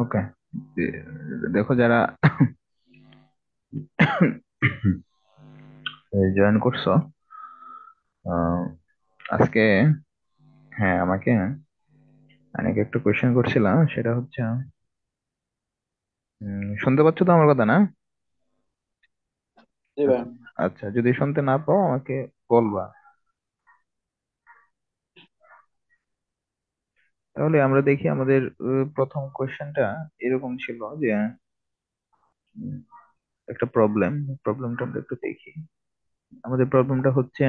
ওকে, দেখো যারা জয়েন করছো, আহ, আজকে, হ্যাঁ আমাকে অনেকে একটা কোয়েশ্চেন করছিলাম, সেটা হচ্ছে শুনতে পাচ্ছ তো আমার কথা না? জি ভাই। আচ্ছা, আচ্ছা, যদি শুনতে না পাও আমাকে বলবা। তাহলে আমরা দেখি আমাদের প্রথম কোয়েশ্চেনটা এরকম ছিল যে উম, একটা প্রবলেমটা আমরা একটু দেখি। আমাদের প্রবলেমটা হচ্ছে,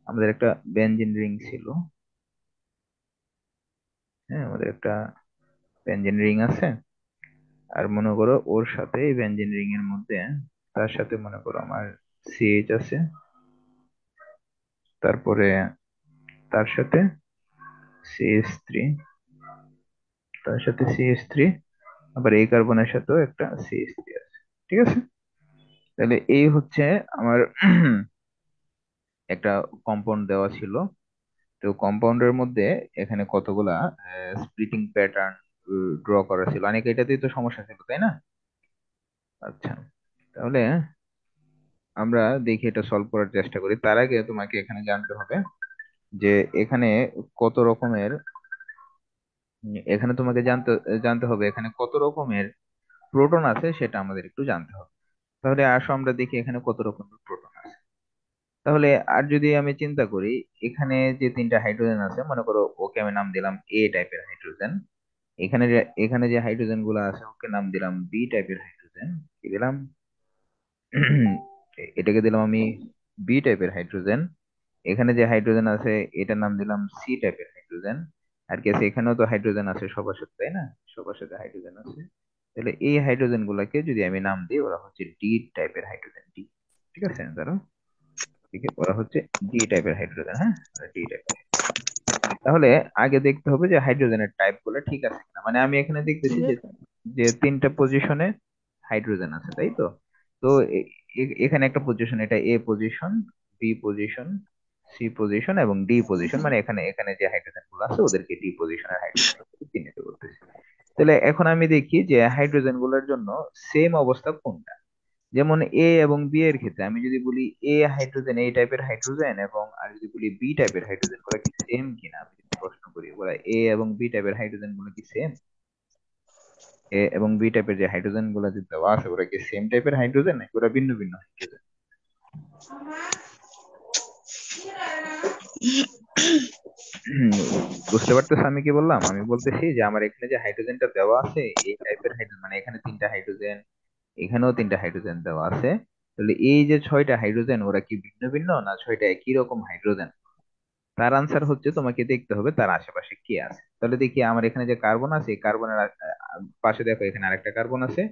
আমাদের একটা বেনজিন রিং ছিল। হ্যাঁ, আমাদের একটা বেনজিন রিং আছে। আর মনে করো ওর সাথে এই বেনজিন রিং এর মধ্যে, তার সাথে মনে করো আমার সিএইচ আছে, তারপরে তার সাথে সিএইচ 3, তার সাথে সিএইচ 3, আবার এই কার্বনের সাথেও একটা সিএইচ 3 আছে। ঠিক আছে, তাহলে এই হচ্ছে আমার একটা কম্পাউন্ড দেওয়া ছিল। তো কম্পাউন্ডের মধ্যে এখানে কতগুলা স্প্লিটিং প্যাটার্ন ড্র করা ছিল, অনেক এটাতেই তো সমস্যা ছিল, তাই না? আচ্ছা, তাহলে আমরা দেখি এটা সলভ করার চেষ্টা করি। তার আগে তোমাকে এখানে জানতে হবে যে এখানে কত রকমের, এখানে তোমাকে জানতে জানতে হবে এখানে কত রকমের প্রোটন আছে, সেটা আমাদের একটু জানতে হবে। তাহলে আসো আমরা দেখি এখানে কত রকমের প্রোটন আছে। তাহলে আর যদি আমি চিন্তা করি, এখানে যে তিনটা হাইড্রোজেন আছে, মনে করো ওকে আমি নাম দিলাম এ টাইপের হাইড্রোজেন। এখানে যে হাইড্রোজেন গুলো আছে ওকে নাম দিলাম বি টাইপের হাইড্রোজেন। কি দিলাম? এটাকে দিলাম আমি বি টাইপের হাইড্রোজেন। এখানে যে হাইড্রোজেন আছে এটার নাম দিলাম সি টাইপের হাইড্রোজেন। আর কি আছে, এখানেও তো হাইড্রোজেন আছে সবার সাথে, তাই না? সবার সাথে হাইড্রোজেন আছে। তাহলে এই হাইড্রোজেন গুলাকে যদি আমি নাম দিই, ওরা হচ্ছে ডি টাইপের হাইড্রোজেন, ডি। ঠিক আছে, ধরো ঠিক আছে, ওরা হচ্ছে ডি টাইপের হাইড্রোজেন। হ্যাঁ, ডি টাইপের। তাহলে আগে দেখতে হবে যে হাইড্রোজেনের টাইপ গুলো ঠিক আছে কিনা। মানে আমি এখানে দেখতেছি যে যে তিনটা পজিশনে হাইড্রোজেন আছে, তাই তো? তো এখানে একটা পজিশন, এটা A position, B position, C position এবং ডি পজিশন। মানে এখানে এখানে যে হাইড্রোজেন গুলো আছে ওদেরকে ডি পজিশনের হাইড্রোজেন চিহ্নিত করতেছি। তাহলে এখন আমি দেখি যে হাইড্রোজেন গুলোর জন্য সেম অবস্থা কোনটা। যেমন এ এবং বি এর ক্ষেত্রে আমি যদি বলি এ হাইড্রোজেন, এই টাইপের হাইড্রোজেন, এবং আর যদি বলি বি টাইপের হাইড্রোজেন, ওরা কি সেম কিনা, আমি যদি প্রশ্ন করি ওরা এ এবং বি টাইপের হাইড্রোজেন গুলো কি সেম, এ এবং বি টাইপের যে হাইড্রোজেন গুলো যে দেওয়া আছে ওরা কি সেম টাইপের হাইড্রোজেন নাকি ওরা ভিন্ন ভিন্ন হাইড্রোজেন? বুঝতে পারতেছ আমি কি বললাম? আমি বলতেছি যে আমার এখানে যে হাইড্রোজেনটা দেওয়া আছে, এই টাইপের হাইড্রোজেন, মানে এখানে তিনটা হাইড্রোজেন, এখানেও তিনটা হাইড্রোজেন দেওয়া আছে। তাহলে এই যে 6টা হাইড্রোজেন, ওরা কি ভিন্ন ভিন্ন না 6টা একই রকম হাইড্রোজেন? তার আনসার হচ্ছে তোমাকে দেখতে হবে তার আশেপাশে কে আছে। তাহলে দেখি আমার এখানে যে কার্বন আছে, এই কার্বনের পাশে দেখো এখানে আরেকটা কার্বন আছে।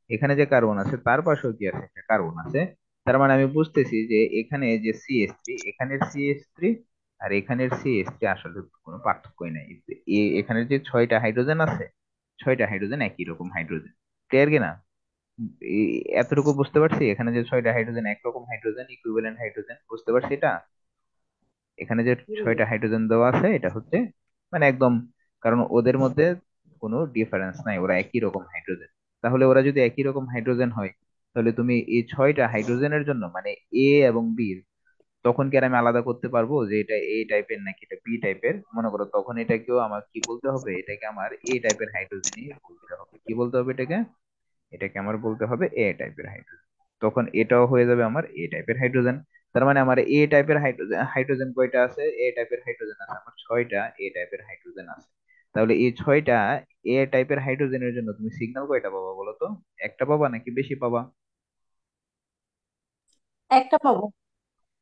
এখানে যে কার্বন আছে তার পাশেও কি আছে, একটা কার্বন আছে। তার মানে আমি বুঝতেছি যে এখানে যে সিএস 3, এখানের সিএস 3 আর এখানের সিএস 3 আসলে কোনো পার্থক্যই নাই। এখানের যে 6টা হাইড্রোজেন আছে, 6টা হাইড্রোজেন একই রকম হাইড্রোজেন। ক্লিয়ার কিনা? এতটুকু বুঝতে পারছি, এখানে যে 6টা হাইড্রোজেন একরকম হাইড্রোজেন, ইকুইভ্যালেন্ট হাইড্রোজেন, বুঝতে পারছি এটা। এখানে যে 6টা হাইড্রোজেন দেওয়া আছে এটা হচ্ছে মানে একদম, কারণ ওদের মধ্যে কোনো ডিফারেন্স নাই, ওরা একই রকম হাইড্রোজেন। তাহলে ওরা যদি একই রকম হাইড্রোজেন হয়, তাহলে তুমি এই 6টা হাইড্রোজেনের জন্য মানে এ এবং বি, তখন কি আর আমি আলাদা করতে পারবো যে এটা এ টাইপের নাকি এটা বি টাইপের? মনে করো তখন এটাকেও আমার কি বলতে হবে, এটাকে আমার এ টাইপের হাইড্রোজেনই বলতে হবে। কি বলতে হবে এটাকে? এটাকে আমার বলতে হবে এ টাইপের হাইড্রোজেন। তখন এটাও হয়ে যাবে আমার এ টাইপের হাইড্রোজেন। তার মানে আমার এ টাইপের হাইড্রোজেন হাইড্রোজেন কয়টা আছে? এ টাইপের হাইড্রোজেন আছে আমার 6টা এ টাইপের হাইড্রোজেন আছে। তাহলে এই 6টা এ টাইপের হাইড্রোজেনের জন্য তুমি সিগন্যাল কয়টা পাবা বলো তো? একটা পাবা নাকি বেশি পাবা? একটা পাবো।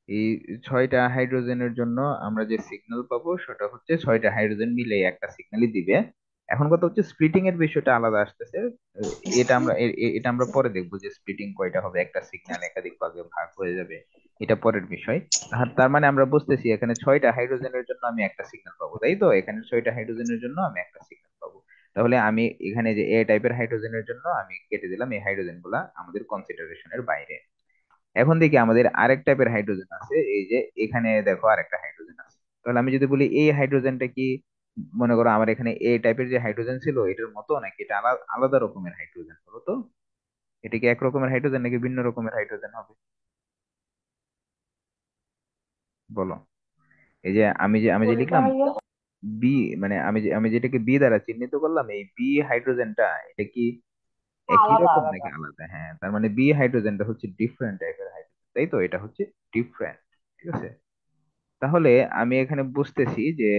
এই 6টা হাইড্রোজেনের জন্য আমরা যে সিগন্যাল পাবো সেটা হচ্ছে 6টা হাইড্রোজেন মিলে একটা সিগন্যালই দিবে। এখন কথা হচ্ছে স্প্লিটিং এর বিষয়টা আলাদা আসতেছে। আহ, এটা আমরা পরে দেখবো যে স্প্লিটিং কয়টা হবে, একটা সিগন্যাল একাধিক ভাগে ভাগ হয়ে যাবে, এটা পরের বিষয়। তার মানে আমরা বুঝতেছি এখানে 6টা হাইড্রোজেনের জন্য আমি একটা সিগন্যাল পাবো, তাই তো? এখানে 6টা হাইড্রোজেনের জন্য আমি একটা সিগন্যাল পাবো। তাহলে আমি এখানে যে এ টাইপের হাইড্রোজেনের জন্য আমি কেটে দিলাম, এই হাইড্রোজেন গুলা আমাদের কনসিডারেশনের বাইরে। এখন দেখি আমাদের আরেক টাইপের হাইড্রোজেন আছে, এই যে এখানে দেখো আরেকটা হাইড্রোজেন আছে। তাহলে আমি যদি বলি এই হাইড্রোজেনটা কি মনে করো আমার এখানে এ টাইপের যে হাইড্রোজেন ছিল এটার মতো নাকি এটা আলাদা আলাদা রকমের হাইড্রোজেন, বলো তো? এটা কি এক রকমের হাইড্রোজেন নাকি ভিন্ন রকমের হাইড্রোজেন হবে? বলো। এই যে আমি যে কোনটা লিখলাম ভাইয়া? বি, মানে আমি যেটাকে বি দ্বারা চিহ্নিত করলাম, এই বি হাইড্রোজেনটা এটা কি একই আলাদা রকম আলাদা। নাকি আলাদা? হ্যাঁ, তার মানে বি হাইড্রোজেনটা হচ্ছে ডিফারেন্ট টাইপের হাইড্রোজেন, তাই তো? এটা হচ্ছে ডিফারেন্ট। ঠিক আছে, তাহলে আমি এখানে বুঝতেছি যে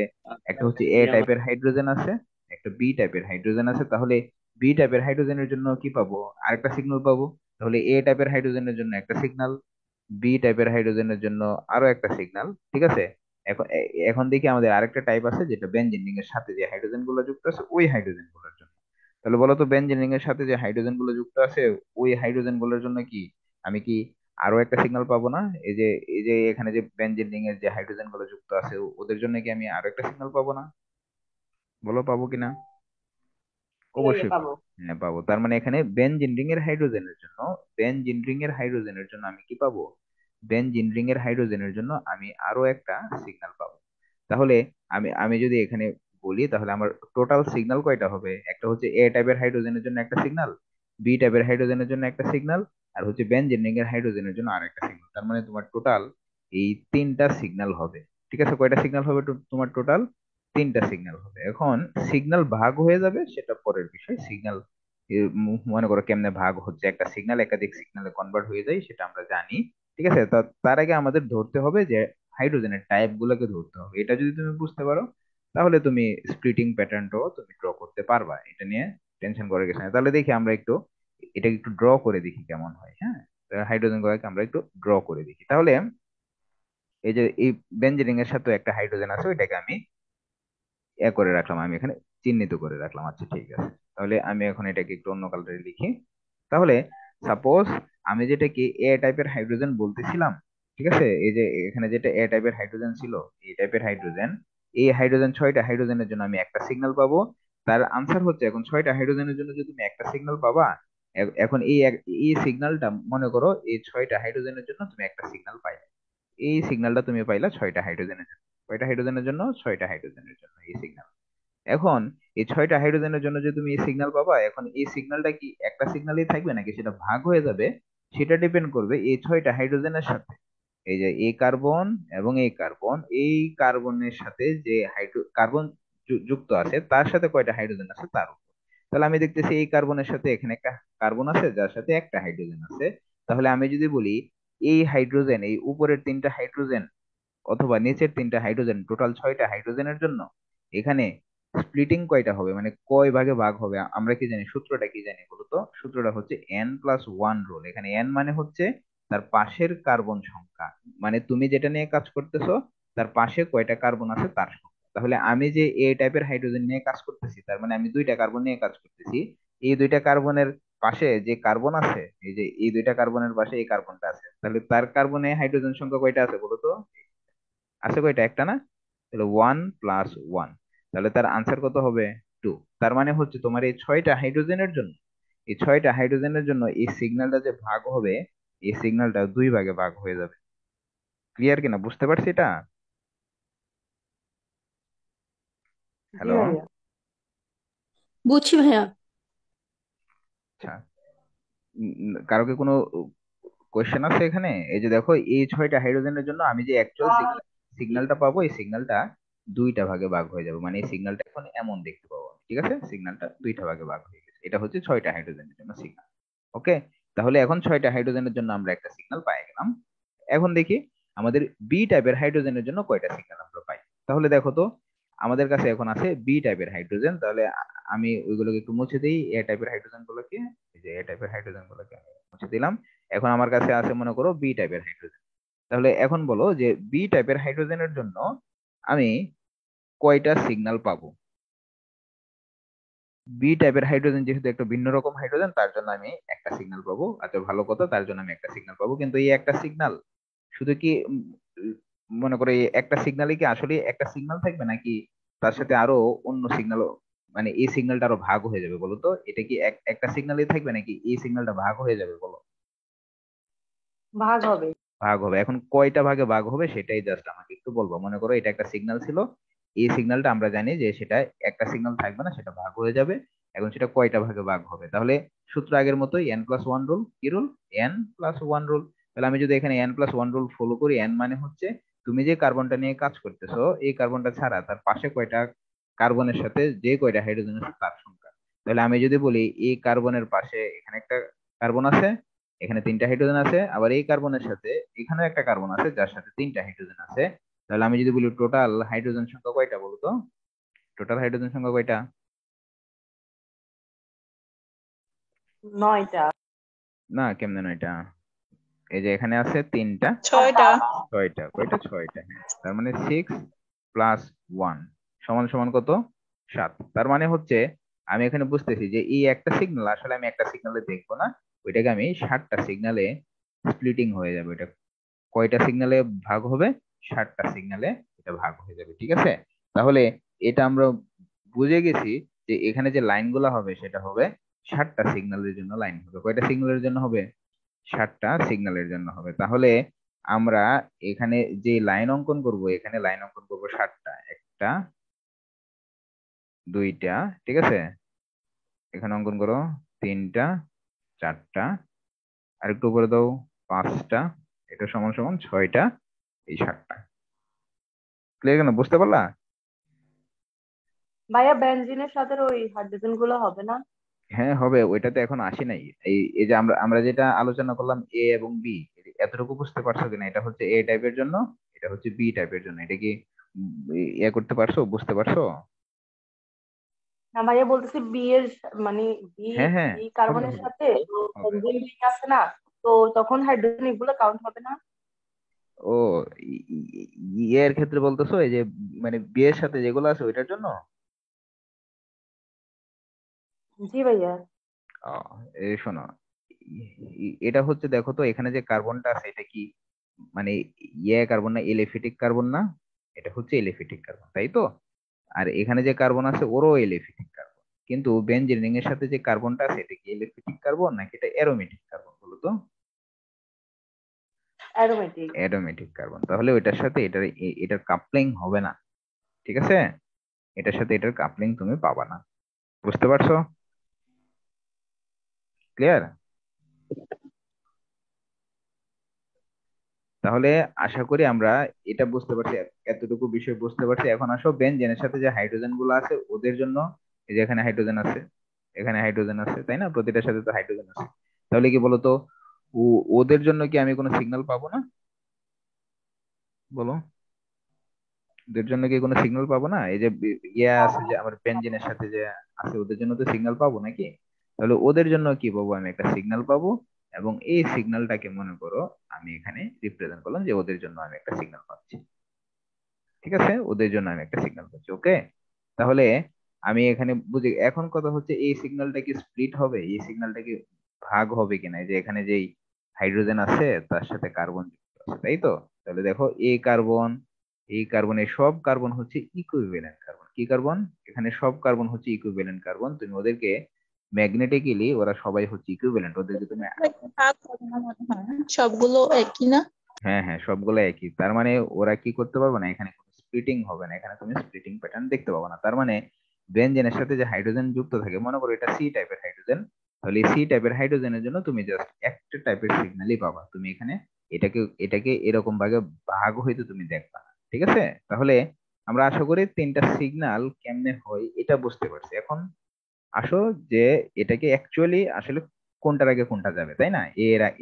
একটা হচ্ছে এ টাইপের হাইড্রোজেন আছে, একটা বি টাইপের হাইড্রোজেন আছে। তাহলে বি টাইপের হাইড্রোজেনের জন্য কি পাবো? আরেকটা সিগন্যাল পাবো। তাহলে এ টাইপের হাইড্রোজেনের জন্য একটা সিগন্যাল, বি টাইপের হাইড্রোজেনের জন্য আরো একটা সিগন্যাল। ঠিক আছে, এখন দেখি আমাদের আরেকটা টাইপ আছে যেটা বেনজিন রিং এর সাথে যে হাইড্রোজেন গুলো যুক্ত আছে ওই হাইড্রোজেন গুলোর জন্য। তাহলে বলো তো, বেনজিন রিং এর সাথে যে হাইড্রোজেন গুলো যুক্ত আছে ওই হাইড্রোজেন গুলোর জন্য কি আমি কি আরো একটা সিগন্যাল পাবো না? এই যে এখানে যে বেনজিন রিং এর যে হাইড্রোজেন গুলো যুক্ত আছে ওদের জন্য কি আমি আরো একটা সিগন্যাল পাবো না? বলো পাবো কিনা? জি ভাইয়া অবশ্যই পাবো। পাবো। হ্যাঁ পাবো, তার মানে এখানে বেনজিন রিং এর হাইড্রোজেনের জন্য, বেনজিন রিং এর হাইড্রোজেনের জন্য আমি কি পাবো? বেনজিন রিং এর হাইড্রোজেনের জন্য আমি আরো একটা সিগন্যাল পাবো। তাহলে আমি যদি এখানে বলি তাহলে আমার টোটাল সিগন্যাল কয়টা হবে? একটা হচ্ছে এ টাইপের হাইড্রোজেনের জন্য একটা সিগন্যাল, বি টাইপের হাইড্রোজেনের জন্য একটা সিগন্যাল, আর হচ্ছে বেনজিন রিং এর হাইড্রোজেনের জন্য আরেকটা সিগন্যাল। তার মানে তোমার টোটাল এই তিনটা সিগন্যাল হবে। ঠিক আছে, কয়টা সিগন্যাল হবে তোমার টোটাল? তিনটা সিগন্যাল হবে। এখন সিগন্যাল ভাগ হয়ে যাবে সেটা পরের বিষয়। সিগন্যাল মনে করো কেমনে ভাগ হচ্ছে, একটা সিগন্যাল একাধিক সিগন্যালে কনভার্ট হয়ে যায় সেটা আমরা জানি। ঠিক আছে, তার আগে আমাদের ধরতে হবে যে হাইড্রোজেনের টাইপ গুলোকে ধরতে হবে। এটা যদি তুমি বুঝতে পারো তাহলে তুমি স্প্লিটিং প্যাটার্নটাও তুমি ড্র করতে পারবা। এটা নিয়ে টেনশন করার কিছু নেই। তাহলে দেখি আমরা একটু এটা একটু ড্র করে দেখি কেমন হয়। হ্যাঁ, হাইড্রোজেন গুলোকে আমরা একটু ড্র করে দেখি তাহলে। এই যে এই বেঞ্জিনিং এর সাথে একটা হাইড্রোজেন আছে ওইটাকে আমি করে রাখলাম, আমি এখানে চিহ্নিত করে রাখলাম। আচ্ছা ঠিক আছে, তাহলে আমি এখন এটাকে একটু অন্য কালারে লিখি। তাহলে সাপোজ আমি যেটাকে এ টাইপের হাইড্রোজেন বলতেছিলাম, ঠিক আছে, এই যে এখানে যেটা এ টাইপের হাইড্রোজেন ছিল, এই টাইপের হাইড্রোজেন, এই হাইড্রোজেন ছয়টা হাইড্রোজেনের জন্য আমি একটা সিগন্যাল পাবো। তার আনসার হচ্ছে এখন ছয়টা হাইড্রোজেনের জন্য যদি তুমি একটা সিগন্যাল পাবা, এখন এই সিগন্যালটা মনে করো এই ছয়টা হাইড্রোজেনের জন্য তুমি একটা সিগন্যাল পাইলে, এই সিগন্যালটা তুমি পাইলা ছয়টা হাইড্রোজেনের জন্য। কয়টা হাইড্রোজেনের জন্য? ছয়টা হাইড্রোজেনের জন্য এই সিগন্যাল। এখন এই ছয়টা হাইড্রোজেনের জন্য যে তুমি এই সিগন্যাল পাবা, এখন এই সিগন্যালটা কি একটা সিগন্যালই থাকবে নাকি সেটা ভাগ হয়ে যাবে, সেটা ডিপেন্ড করবে এই ছয়টা হাইড্রোজেনের সাথে। এই যে এই কার্বন এবং এই কার্বন, এই কার্বনের সাথে যে কার্বন যুক্ত আছে তার সাথে কয়টা হাইড্রোজেন আছে তার উপর। তাহলে আমি দেখতেছি এই কার্বনের সাথে এখানে একটা কার্বন আছে যার সাথে একটা হাইড্রোজেন আছে। তাহলে আমি যদি বলি এই হাইড্রোজেন, এই উপরের তিনটা হাইড্রোজেন অথবা নিচের তিনটা হাইড্রোজেন, টোটাল ছয়টা হাইড্রোজেনের জন্য এখানে স্প্লিটিং কয়টা হবে, মানে কয় ভাগে ভাগ হবে? আমরা কি জানি, সূত্রটা কি জানি বলতো? সূত্রটা হচ্ছে n+1 রোল। এখানে n মানে হচ্ছে তার পাশের কার্বন সংখ্যা, মানে তুমি যেটা নিয়ে কাজ করতেছো তার পাশে কয়টা কার্বন আছে তার সংখ্যা। তাহলে আমি যে এ টাইপের হাইড্রোজেন নিয়ে কাজ করতেছি তার মানে আমি দুইটা কার্বন নিয়ে কাজ করতেছি। এই দুইটা কার্বনের পাশে যে কার্বন আছে, এই যে এই দুইটা কার্বনের পাশে এই কার্বনটা আছে, তাহলে তার কার্বনে হাইড্রোজেন সংখ্যা কয়টা আছে বলো তো? আছে কয়টা? একটা না? তাহলে 1+1, তাহলে তার আনসার কত হবে? 2। তার মানে হচ্ছে তোমার এই ছয়টা হাইড্রোজেনের জন্য, এই ছয়টা হাইড্রোজেনের জন্য এই সিগন্যালটা যে ভাগ হবে, এই সিগন্যালটা দুই ভাগে ভাগ হয়ে যাবে। ক্লিয়ার কিনা, বুঝতে পারছি এটা? জি হ্যালো? ভাইয়া। বুঝছি ভাইয়া। আচ্ছা, কারো কি কোনো কোয়েশ্চেন আছে এখানে? এই যে দেখো এই ছয়টা হাইড্রোজেনের জন্য আমি যে অ্যাকচুয়াল সিগন্যালটা পাবো, এই সিগন্যালটা দুইটা ভাগে ভাগ হয়ে যাবে। মানে এই সিগন্যালটা এখন এমন দেখতে পাবো। ঠিক আছে, সিগন্যালটা দুইটা ভাগে ভাগ হয়ে গেছে। এটা হচ্ছে ছয়টা হাইড্রোজেনের জন্য সিগন্যাল। ওকে, তাহলে এখন ছয়টা হাইড্রোজেনের জন্য আমরা একটা সিগন্যাল পাই গেলাম। এখন দেখি আমাদের বি টাইপের হাইড্রোজেনের জন্য কয়টা সিগন্যাল আমরা পাই। তাহলে দেখো তো, আমাদের কাছে এখন আছে বি টাইপের হাইড্রোজেন। তাহলে আমি ওইগুলোকে একটু মুছে দিই, এ টাইপের হাইড্রোজেন গুলোকে। এই যে এ টাইপের হাইড্রোজেন গুলোকে আমি মুছে দিলাম। এখন আমার কাছে আছে মনে করো বি টাইপের হাইড্রোজেন। তাহলে এখন বলো যে বি টাইপের হাইড্রোজেনের জন্য আমি কয়টা সিগন্যাল পাবো? বি টাইপের হাইড্রোজেন যেহেতু একটা ভিন্ন রকম হাইড্রোজেন তার জন্য আমি একটা সিগন্যাল পাবো। আচ্ছা ভালো কথা, তার জন্য আমি একটা সিগন্যাল পাবো। কিন্তু এই একটা সিগন্যাল শুধু কি মনে করে এই একটা সিগন্যালই কি আসলে একটা সিগন্যাল থাকবে নাকি তার সাথে আরো অন্য সিগন্যাল, মানে এই সিগন্যালটা আরো ভাগ হয়ে যাবে? বলো তো, এটা কি একটা সিগন্যালই থাকবে নাকি এই সিগন্যালটা ভাগ হয়ে যাবে? বলো। ভাগ হবে। ভাগ হবে। এখন কয়টা ভাগে ভাগ হবে সেটাই জাস্ট আমাকে একটু বলবো। মনে করো এটা একটা সিগন্যাল ছিল, এই সিগন্যালটা আমরা জানি যে সেটা একটা সিগন্যাল থাকবে না, সেটা ভাগ হয়ে যাবে। এখন সেটা কয়টা ভাগে ভাগ হবে? তাহলে সূত্র আগের মতোই, n+1 রুল। কি রুল? n+1 rule. তাহলে আমি যদি এখানে n+1 রুল ফলো করি, n মানে হচ্ছে তুমি যে কার্বনটা নিয়ে কাজ করতেছো, এই কার্বনটা ছাড়া তার পাশে কয়টা কার্বনের সাথে যে কয়টা হাইড্রোজেন আছে তার সংখ্যা। তাহলে আমি যদি বলি এই কার্বনের পাশে এখানে একটা কার্বন আছে, এখানে তিনটা হাইড্রোজেন আছে, আবার এই কার্বনের সাথে এখানেও একটা কার্বন আছে যার সাথে তিনটা হাইড্রোজেন আছে, তাহলে আমি যদি বলি টোটাল হাইড্রোজেন সংখ্যা কয়টা বলতো? টোটাল হাইড্রোজেন সংখ্যা কয়টা? 9টা। না, কেমনে নয়টা? এই যে এখানে আছে তিনটা, ছয়টা। ছয়টা। কয়টা? ছয়টা, হ্যাঁ। তার মানে 6+1 সমান সমান কত? 7। তার মানে হচ্ছে আমি এখানে বুঝতেছি যে এই একটা সিগন্যাল আসলে আমি একটা সিগন্যালে দেখবো না, ওইটাকে আমি 7টা সিগন্যালে স্প্লিটিং হয়ে যাবে। এটা কয়টা সিগন্যালে ভাগ হবে? 7টা সিগন্যালে এটা ভাগ হয়ে যাবে, ঠিক আছে? তাহলে এটা আমরা বুঝে গেছি যে এখানে যে লাইনগুলো হবে সেটা হবে 7টা সিগন্যালের জন্য লাইন হবে। কয়টা সিগন্যালের জন্য হবে? 7টা সিগন্যালের জন্য হবে। তাহলে আমরা এখানে যে লাইন অঙ্কন করব, এখানে লাইন অঙ্কন করব 7টা। একটা, দুইটা, ঠিক আছে, এখানে অঙ্কন করো তিনটা, চারটা, আরেকটু উপরে দাও পাঁচটা, এটা সমান সমান 6টা, এই 7টা। ক্লিয়ার? কেন, বুঝতে পারলা? ভাইয়া বেনজিনের সাথে ওই হাইড্রোজেন গুলো হবে না? হ্যাঁ হবে, ওইটাতে এখন আসি নাই। এই এই যে আমরা আমরা যেটা আলোচনা করলাম এ এবং বি, এতটুকু বুঝতে পারছো কিনা? এটা হচ্ছে এ টাইপের জন্য, এটা হচ্ছে বি টাইপের জন্য। এটা কি ইয়ে করতে পারছো, বুঝতে পারছো? না ভাইয়া, বলতেছি বি এর মানে বি হ্যাঁ হ্যাঁ, বি হবে কার্বনের হবে সাথে হবে। বেনজিন রিং আছে না, তো তখন হাইড্রোজেন এগুলো কাউন্ট হবে না? ও, ইয়ের ক্ষেত্রে বলতেছো, এই যে মানে বিয়ের সাথে যেগুলো আছে ওইটার জন্য? জি ভাইয়া। এই শোনো, এটা হচ্ছে দেখো তো এখানে যে কার্বনটা আছে এটা কি মানে ইয়ে কার্বন না, এলিফেটিক কার্বন না? এটা হচ্ছে এলিফেটিক কার্বন, তাই তো? আর এখানে যে কার্বন আছে ওরও এলিফেটিক কার্বন। কিন্তু বেনজিন রিং এর সাথে যে কার্বনটা আছে এটা কি এলিফেটিক কার্বন নাকি এটা অ্যারোমেটিক কার্বন বলো তো? অ্যারোমেটিক। Aromatic carbon. তাহলে ওইটার সাথে এটার এটার কাপলিং হবে না, ঠিক আছে? এটার সাথে এটার কাপলিং তুমি পাবা না। বুঝতে পারছো? ক্লিয়ার? তাহলে আশা করি আমরা এটা বুঝতে পারছি, এতটুকু বিষয় বুঝতে পারছি। এখন আসো বেনজেনের সাথে যে হাইড্রোজেন গুলো আছে ওদের জন্য। এই যে এখানে হাইড্রোজেন আছে, এখানে হাইড্রোজেন আছে, তাই না? প্রতিটার সাথে তো হাইড্রোজেন আছে। তাহলে কি বলতো, ওদের জন্য কি আমি কোনো সিগন্যাল পাবো না? বলো, ওদের জন্য কি কোনো সিগন্যাল পাবো না? এই যে ইয়ে আছে যে আমার বেনজিনের সাথে যে আছে, ওদের জন্য তো সিগন্যাল পাবো নাকি? তাহলে ওদের জন্য কি পাবো? আমি একটা সিগন্যাল পাবো, এবং এই সিগন্যালটাকে মনে করো আমি এখানে রিপ্রেজেন্ট করলাম যে ওদের জন্য আমি একটা সিগন্যাল পাচ্ছি। ঠিক আছে, ওদের জন্য আমি একটা সিগন্যাল পাচ্ছি। ওকে, তাহলে আমি এখানে বুঝি। এখন কথা হচ্ছে এই সিগন্যালটা কি স্প্লিট হবে, এই সিগন্যালটা কি ভাগ হবে কিনা? এই যে এখানে যেই হাইড্রোজেন আছে তার সাথে কার্বন যুক্ত আছে, তাই তো? তাহলে দেখো এই কার্বন, এই কার্বন, এই সব কার্বন হচ্ছে ইকুইভ্যালেন্ট কার্বন। কি কার্বন? এখানে সব কার্বন হচ্ছে ইকুইভ্যালেন্ট কার্বন। তুমি ওদেরকে ম্যাগনেটিক্যালি, ওরা সবাই হচ্ছে ইকুইভ্যালেন্ট, ওদেরকে তুমি। ভাগ হবে না মনে হয়, সবগুলো একই না? হ্যাঁ হ্যাঁ, সবগুলো একই। তার মানে ওরা কি করতে পারবে না, এখানে কোনো স্প্লিটিং হবে না, এখানে তুমি স্প্লিটিং প্যাটার্ন দেখতে পাবো না। তার মানে বেনজেনের সাথে যে হাইড্রোজেন যুক্ত থাকে, মনে করো এটা সি টাইপের হাইড্রোজেন, তাহলে সি টাইপের হাইড্রোজেনের জন্য তুমি জাস্ট একটা টাইপের সিগন্যালই পাবা। তুমি এখানে এটাকে এটাকে এরকম ভাগে ভাগ হইতে তুমি দেখবা না, ঠিক আছে? তাহলে আমরা আশা করি তিনটা সিগন্যাল কেমনে হয় এটা বুঝতে পারছি। এখন আসো যে এটাকে অ্যাকচুয়ালি আসলে কোনটার আগে কোনটা যাবে, তাই না?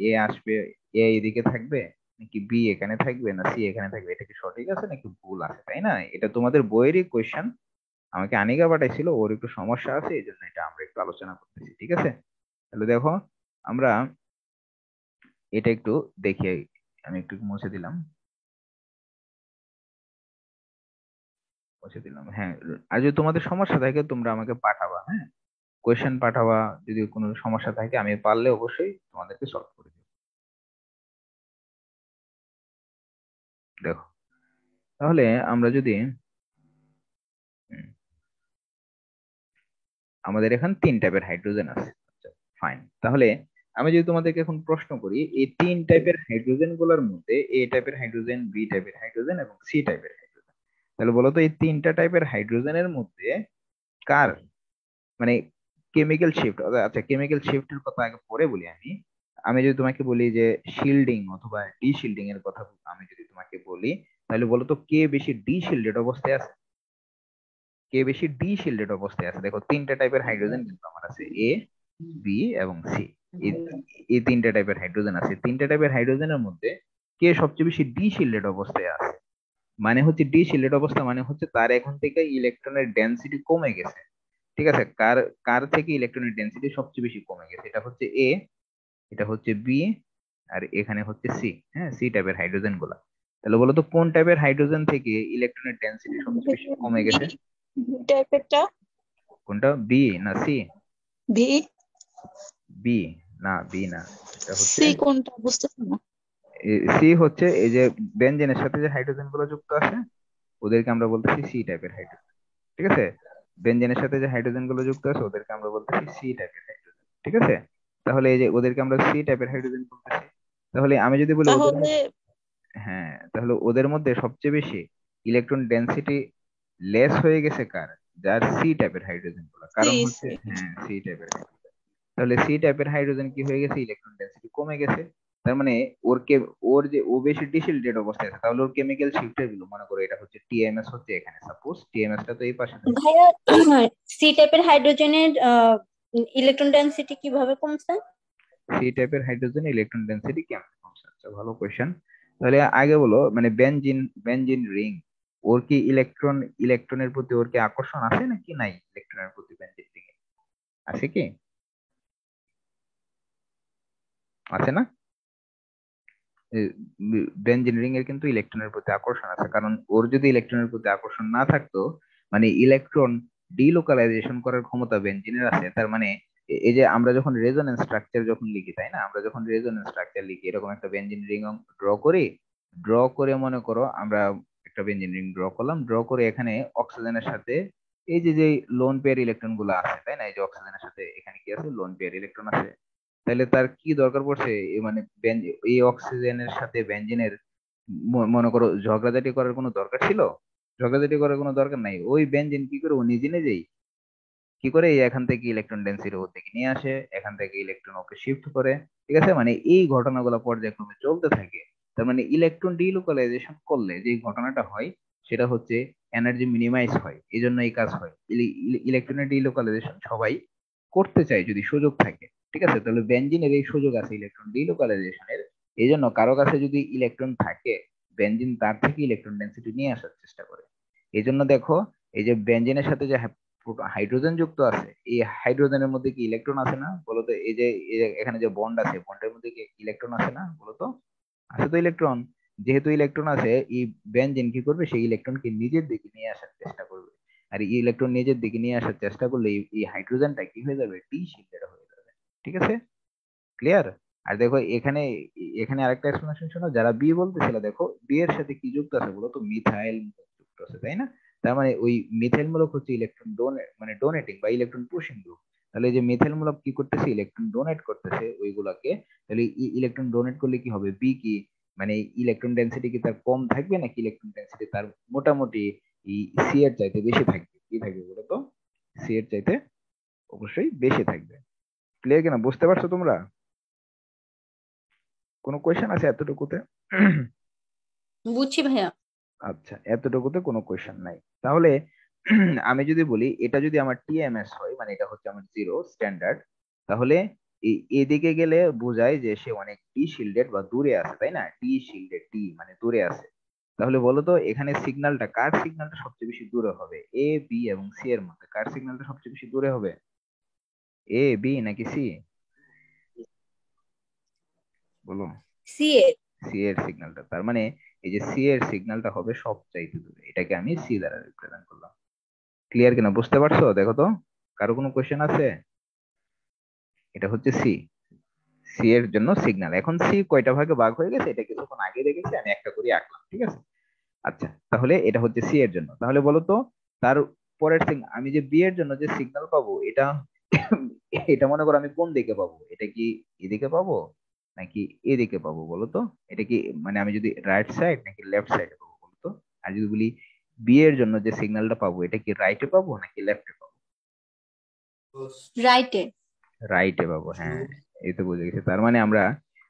এ আসবে, এ এদিকে থাকবে নাকি বি এখানে থাকবে না সি এখানে থাকবে, এটা কি সঠিক আছে নাকি ভুল আছে, তাই না? এটা তোমাদের বইয়েরই কোয়েশ্চেন, আমাকে আনিকা পাঠাইছিল, ওর একটু সমস্যা আছে এই জন্য এটা আমরা একটু আলোচনা করতেছি, ঠিক আছে? তাহলে দেখো আমরা এটা একটু দেখি। আমি একটু মুছে দিলাম, মুছে দিলাম, হ্যাঁ। আর যদি তোমাদের সমস্যা থাকে তোমরা আমাকে পাঠাবা, হ্যাঁ, কোয়েশ্চেন পাঠাবা। যদি কোনো সমস্যা থাকে আমি পারলে অবশ্যই তোমাদেরকে সলভ করে দেবো। দেখো, তাহলে আমরা যদি হুম, আমাদের এখানে তিন টাইপের হাইড্রোজেন আছে, আচ্ছা ফাইন। তাহলে আমি যদি তোমাদেরকে এখন প্রশ্ন করি এই তিন টাইপের হাইড্রোজেন গুলোর মধ্যে এ টাইপের হাইড্রোজেন, বি টাইপের হাইড্রোজেন এবং সি টাইপের হাইড্রোজেন, তাহলে বলো তো এই তিনটা টাইপের হাইড্রোজেনের মধ্যে কার মানে কেমিক্যাল শিফট, আচ্ছা কেমিক্যাল শিফটের কথা আগে পরে বলি আমি। আমি যদি তোমাকে বলি যে শিল্ডিং অথবা ডি শিল্ডিং এর কথা আমি যদি তোমাকে বলি, তাহলে বলো তো কে বেশি ডি শিল্ডেড অবস্থায় আছে, কে বেশি ডি শিল্ডেড অবস্থায় আছে। দেখো তিনটা টাইপের হাইড্রোজেন কিন্তু আমার আছে, এ বি এবং সি। এই এই তিনটা টাইপের হাইড্রোজেন আছে, তিনটা টাইপের হাইড্রোজেনের মধ্যে কে সবচেয়ে বেশি ডি শিল্ডেড অবস্থায় আছে। মানে হচ্ছে ডি শিল্ডেড অবস্থা মানে হচ্ছে তার এখন থেকে ইলেকট্রনের ডেনসিটি কমে গেছে। ঠিক আছে, কার কার থেকে ইলেকট্রনের ডেনসিটি সবচেয়ে বেশি কমে গেছে, এটা হচ্ছে এ, এটা হচ্ছে বি, আর এখানে হচ্ছে সি। হ্যাঁ, সি টাইপের হাইড্রোজেন গুলা। তাহলে বলো তো কোন টাইপের হাইড্রোজেন থেকে ইলেকট্রনের ডেনসিটি সবচেয়ে বেশি কমে বি গেছে? টাইপেরটা। কোনটা, বি না সি? বি। বি না, বি না, এটা হচ্ছে সি কোনটা বুঝতেছি না। সি হচ্ছে এই যে বেনজেনের সাথে যে হাইড্রোজেন গুলো যুক্ত আছে ওদেরকে আমরা বলতেছি সি টাইপের হাইড্রোজেন। ঠিক আছে, বেনজেনের সাথে যে হাইড্রোজেন গুলো যুক্ত আছে ওদেরকে আমরা বলতেছি সি টাইপের হাইড্রোজেন। ঠিক আছে, তাহলে এই যে ওদেরকে আমরা সি টাইপের হাইড্রোজেন বলতেছি। তাহলে আমি যদি বলি ওদের তাহলে মধ্যে, হ্যাঁ তাহলে ওদের মধ্যে সবচেয়ে বেশি ইলেকট্রন ডেনসিটি লেস হয়ে গেছে কার, যার সি টাইপের হাইড্রোজেন গুলো, সি কারণ হচ্ছে সি হ্যাঁ সি টাইপের হাইড্রোজেন। তাহলে সি টাইপের হাইড্রোজেন কি হয়ে গেছে, ইলেকট্রন ডেনসিটি কমে গেছে। তার মানে ওর কে ওর যে ও বেশি ডিসিল্টেড অবস্থায় আছে, তাহলে ওর কেমিক্যাল শিফটের গুলো মনে করো এটা হচ্ছে টিএমএস হচ্ছে এখানে, সাপোজ টিএমএস টা তো এই পাশে থাকে। ভাইয়া, সি টাইপের হাইড্রোজেনের ইলেকট্রন ডেনসিটি কিভাবে কমছে? সি টাইপের হাইড্রোজেন ইলেকট্রন ডেনসিটি কেমন কমছে? আচ্ছা ভালো কোয়েশ্চেন। তাহলে আগে বলো মানে বেনজিন, বেনজিন রিং, ওর কি ইলেকট্রনের প্রতি ওর কি আকর্ষণ আছে নাকি নাই ইলেকট্রনের প্রতি বেনজিন রিং এ? আছে কি? আছে না? বেনজিন রিং এর কিন্তু ইলেকট্রনের প্রতি আকর্ষণ আছে, কারণ ওর যদি ইলেকট্রনের প্রতি আকর্ষণ না থাকতো, মানে ইলেকট্রন ডিলোকালাইজেশন করার ক্ষমতা বেনজিনের আছে। তার মানে এই যে আমরা যখন রেজোনেন্স স্ট্রাকচার যখন লিখি তাই না, আমরা যখন রেজোনেন্স স্ট্রাকচার লিখি এরকম একটা বেনজিন রিং ড্র করি, ড্র করে মনে করো আমরা একটা বেনজিন রিং ড্র করলাম, ড্র করে এখানে অক্সিজেনের সাথে এই যে যে লোন পেয়ার ইলেকট্রন গুলো আছে তাই না, এই যে অক্সিজেনের সাথে এখানে কি আছে, লোন পেয়ার ইলেকট্রন আছে। তাহলে তার কি দরকার পড়ছে মানে এই অক্সিজেনের সাথে বেনজিনের মনে করো ঝগড়াঝাটি করার কোনো দরকার ছিল? ঝগড়াঝাটি করার কোনো দরকার নাই। ওই বেনজিন কি করে ও নিজে নিজেই কি করে এই এখান থেকে ইলেকট্রন ডেন্সিটি ওর দিকে নিয়ে আসে, এখান থেকে ইলেকট্রন ওকে শিফট করে। ঠিক আছে, মানে এই ঘটনাগুলো পর্যায়ক্রমে চলতে থাকে। তার মানে ইলেকট্রন ডিলোকালাইজেশন করলে যে ঘটনাটা হয় সেটা হচ্ছে এনার্জি মিনিমাইজ হয়, এই জন্য এই কাজ হয়। ইলেকট্রনের ডিলোকালাইজেশন সবাই করতে চায় যদি সুযোগ থাকে। ঠিক আছে, তাহলে বেনজিনের এই সুযোগ আছে ইলেকট্রন ডিলোকালাইজেশনের, এই জন্য কারো কাছে যদি ইলেকট্রন থাকে বেনজিন তার থেকে ইলেকট্রন ডেন্সিটি নিয়ে আসার চেষ্টা করে। এই জন্য দেখো এই যে বেনজিনের সাথে যে হাইড্রোজেন যুক্ত আছে, এই হাইড্রোজেনের মধ্যে কি ইলেকট্রন আছে না বলতো? এই যে এখানে যে বন্ড আছে বন্ডের মধ্যে কি ইলেকট্রন আছে না বলতো? আছে তো ইলেকট্রন। যেহেতু ইলেকট্রন আছে, এই বেনজিন কি করবে, সেই ইলেকট্রনকে নিজের দিকে নিয়ে আসার চেষ্টা করবে। আর এই ইলেকট্রন নিজের দিকে নিয়ে আসার চেষ্টা করলে এই হাইড্রোজেনটা কি হয়ে যাবে, ডি শিল্ডেড হয়ে যাবে। ঠিক আছে, ক্লিয়ার? আর দেখো এখানে, এখানে আরেকটা এক্সপ্লেনেশন শোনো, যারা বি বলতেছিল দেখো বি এর সাথে কি যুক্ত আছে বলো তো, মিথাইল যুক্ত আছে তাই না। তার মানে ওই মিথাইল মূলক হচ্ছে ইলেকট্রন ডোনেট মানে ডোনেটিং বা ইলেকট্রন পুশিং গ্রুপ। তাহলে এই যে মিথাইল মূলক কি করতেছে, ইলেকট্রন ডোনেট করতেছে ওইগুলাকে। তাহলে ইলেকট্রন ডোনেট করলে কি হবে, বি কি মানে ইলেকট্রন ডেন্সিটি কি তার কম থাকবে নাকি ইলেকট্রন ডেন্সিটি তার মোটামুটি সি এর চাইতে বেশি থাকবে? কি থাকবে বলো তো? সি এর চাইতে অবশ্যই বেশি থাকবে। ক্লিয়ার কিনা, বুঝতে পারছো তোমরা? কোনো কোয়েশ্চেন আছে এতটুকুতে? বুঝছি ভাইয়া। আচ্ছা, এতটুকুতে কোনো কোয়েশ্চেন নাই। তাহলে আমি যদি বলি এটা যদি আমার টিএমএস হয়, মানে এটা হচ্ছে আমার জিরো স্ট্যান্ডার্ড, তাহলে এদিকে গেলে বোঝায় যে সে অনেক ডি শিল্ডেড বা দূরে আছে তাই না, ডি শিল্ডেড, ডি মানে দূরে আছে। তাহলে বলো তো এখানে সিগন্যালটা কার সিগন্যালটা সবচেয়ে বেশি দূরে হবে, এ বি এবং সি এর মধ্যে কার সিগন্যালটা সবচেয়ে বেশি দূরে হবে, এ বি নাকি সি? বলো। সি এর। সি এর সিগন্যালটা, তার মানে এই যে সি এর সিগন্যালটা হবে সবচাইতে দূরে, এটাকে আমি সি দ্বারা রিপ্রেজেন্ট করলাম। ক্লিয়ার কিনা, বুঝতে পারছো? দেখো তো কারো কোনো কোয়েশ্চেন আছে? এটা হচ্ছে সি, সি এর জন্য সিগন্যাল। এখন সি কয়টা ভাগে ভাগ হয়ে গেছে এটা কিছুক্ষণ আগে দেখেছি, আমি একটা করে আঁকলাম। ঠিক আছে, আচ্ছা তাহলে এটা হচ্ছে সি এর জন্য। তাহলে বলো তো তার পরের আমি যে বি এর জন্য যে সিগন্যাল পাবো এটা এটা মনে করো আমি কোন দিকে পাবো, এটা কি এদিকে পাবো নাকি এদিকে পাবো বলো তো? এটা কি মানে আমি যদি রাইট সাইড নাকি লেফট সাইডে পাবো বলো তো? আর যদি বলি বি এর জন্য যে সিগন্যালটা পাবো এটা কি রাইটে পাবো নাকি লেফটে পাবো? রাইটে। রাইটে পাবো, হ্যাঁ। এই তো বুঝে গেছি, তার মানে আমরা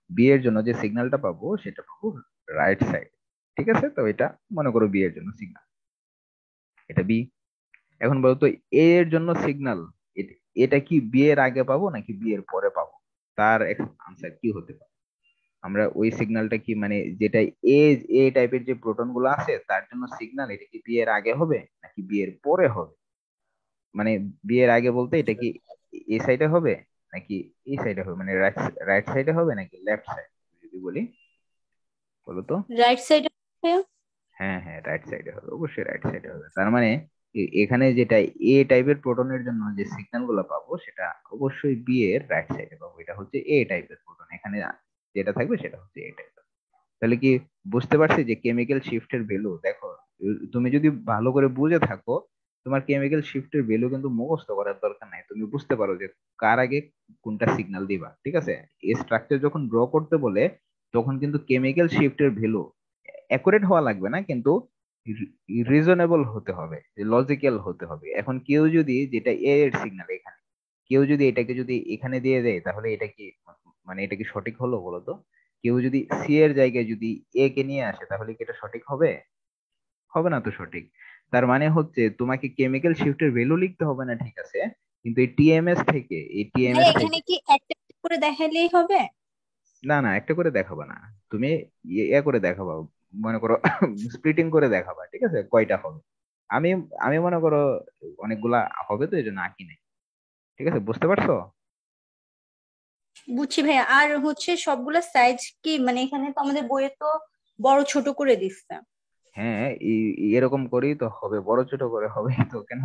বি এর জন্য যে সিগন্যালটা পাবো সেটা পাবো রাইট সাইড। ঠিক আছে, তো এটা মনে করো বি এর জন্য সিগন্যাল, এটা বি। এখন বলতো এ এর জন্য সিগন্যাল, এটা কি বি এর আগে পাবো নাকি বি এর পরে পাবো? তার আনসার কি হতে পারে? আমরা ওই সিগন্যালটা কি মানে যেটা এ এ টাইপের যে প্রোটন গুলো আছে তার জন্য সিগন্যাল, এটা কি বি এর আগে হবে নাকি বি এর পরে হবে? মানে বি এর আগে বলতে এটা কি এ সাইডে হবে নাকি এই সাইডে হবে, মানে রাইট রাইট সাইডে হবে নাকি লেফট সাইড যদি বলি, বলো তো। রাইট সাইডে। হ্যাঁ হ্যাঁ, রাইট সাইডে হবে, অবশ্যই রাইট সাইডে হবে। তার মানে এখানে যেটা এ টাইপের প্রোটনের জন্য যে সিগন্যাল গুলো পাবো সেটা অবশ্যই বি এর রাইট সাইডে পাবো, এটা হচ্ছে এ টাইপের প্রোটন, এখানে যেটা থাকবে সেটা হচ্ছে এ টাইপের। তাহলে কি বুঝতে পারছি যে কেমিক্যাল শিফটের ভ্যালু দেখো, তুমি যদি ভালো করে বুঝে থাকো, তোমার কেমিক্যাল শিফটের ভ্যালু কিন্তু মুখস্থ করার দরকার নাই, তুমি বুঝতে পারো যে কার আগে কোনটা সিগন্যাল দিবা। ঠিক আছে, এই স্ট্রাকচার যখন ড্র করতে বলে তখন কিন্তু কেমিক্যাল শিফটের ভ্যালু অ্যাকুরেট হওয়া লাগবে না, কিন্তু রিজনেবল হতে হবে, লজিক্যাল হতে হবে। এখন কেউ যদি যেটা এ এর সিগন্যাল এখানে, কেউ যদি এটাকে যদি এখানে দিয়ে দেয় তাহলে এটা কি মানে এটা কি সঠিক হলো বলো তো? কেউ যদি সি এর জায়গায় যদি এ কে নিয়ে আসে তাহলে কি এটা সঠিক হবে? হবে না তো সঠিক। তার মানে হচ্ছে তোমাকে কেমিক্যাল শিফটের ভ্যালু লিখতে হবে না, ঠিক আছে, কিন্তু এই টিএমএস থেকে এই ভাই টিএমএস থেকে এখানে কি একটা করে দেখাইলেই হবে? না না, একটা করে দেখাবা না, তুমি ইয়ে করে দেখাবা, মনে করো স্প্লিটিং করে দেখাবা, ঠিক আছে, কয়টা হবে। আমি আমি মনে করো অনেকগুলা হবে তো এই জন্য আঁকি নাই। ঠিক আছে, বুঝতে পারছো? বুঝছি ভাইয়া। আর হচ্ছে সবগুলা সাইজ কি মানে এখানে তো আমাদের বইয়ে তো বড় ছোট করে দিচ্ছে। হ্যাঁ, এরকম করেই তো হবে, বড় ছোট করে হবে তো কেন?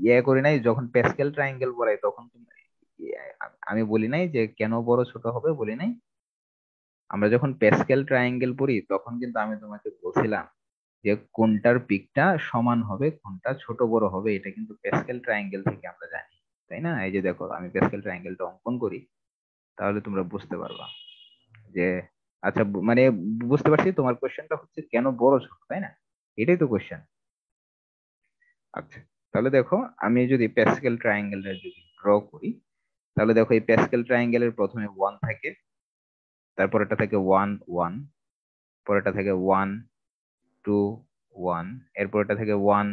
ইয়ে করি নাই যখন প্যাসকেল ট্রায়াঙ্গেল পড়াই তখন আমি বলি নাই যে কেন বড় ছোট হবে, বলি নাই। আমরা যখন প্যাসকেল ট্রায়াঙ্গেল পড়ি তখন কিন্তু আমি তোমাকে বলছিলাম যে কোনটার পিকটা সমান হবে কোনটা ছোট বড় হবে, এটা কিন্তু প্যাসকেল ট্রায়াঙ্গেল থেকে আমরা জানি, তাই না? এই যে দেখো আমি প্যাসকেল ট্রায়াঙ্গেলটা অঙ্কন করি, তাহলে তোমরা বুঝতে পারবা যে আচ্ছা মানে বুঝতে পারছি তোমার কোশ্চেনটা হচ্ছে কেন বড় ছোট, তাই না? এটাই তো কোশ্চেন। আচ্ছা, তাহলে দেখো আমি যদি প্যাসকেল ট্রায়াঙ্গেলটা যদি ড্র করি, তাহলে দেখো এই প্যাসকেল ট্রায়াঙ্গেলের প্রথমে ওয়ান থাকে, তারপর এটা থাকে ওয়ান ওয়ান, পরেরটা থাকে ওয়ান টু ওয়ান, এরপর এটা থেকে ওয়ান